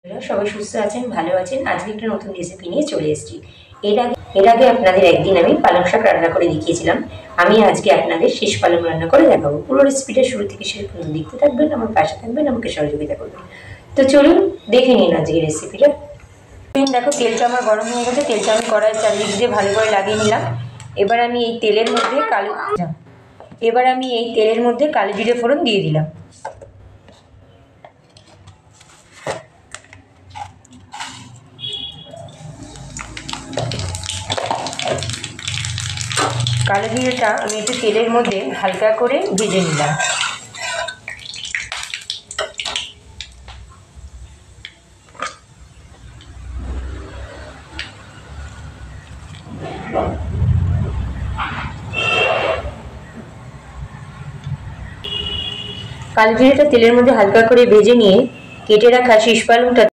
সবাই সুস্থ আছেন, ভালো আছেন। আজকে একটা নতুন রেসিপি নিয়ে চলে এসেছি। এর আগে আপনাদের একদিন আমি পালং শাক রান্না করে দেখিয়েছিলাম। আমি আজকে আপনাদের শেষ পালং রান্না করে দেখাবো। পুরো রেসিপিটা শুরু থেকে শেষ পর্যন্ত দেখতে থাকবেন, আমার পাশে থাকবেন, আমাকে সহযোগিতা করবেন। তো চলুন দেখে নিন আজকে রেসিপিটা। দেখো, তেলটা আমার গরম হয়ে গেছে। তেলটা আমি কড়াইয়ের চারিদিক দিয়ে ভালো করে লাগিয়ে নিলাম। এবার আমি এই তেলের মধ্যে কালো জিরে ফোড়ন দিয়ে দিলাম। কালো জিরেটা আমি একটু তেলের মধ্যে হালকা করে ভেজে নিলাম। কালো জিরেটা তেলের মধ্যে হালকা করে ভেজে নিয়ে কেটে রাখা শীষ পালংটা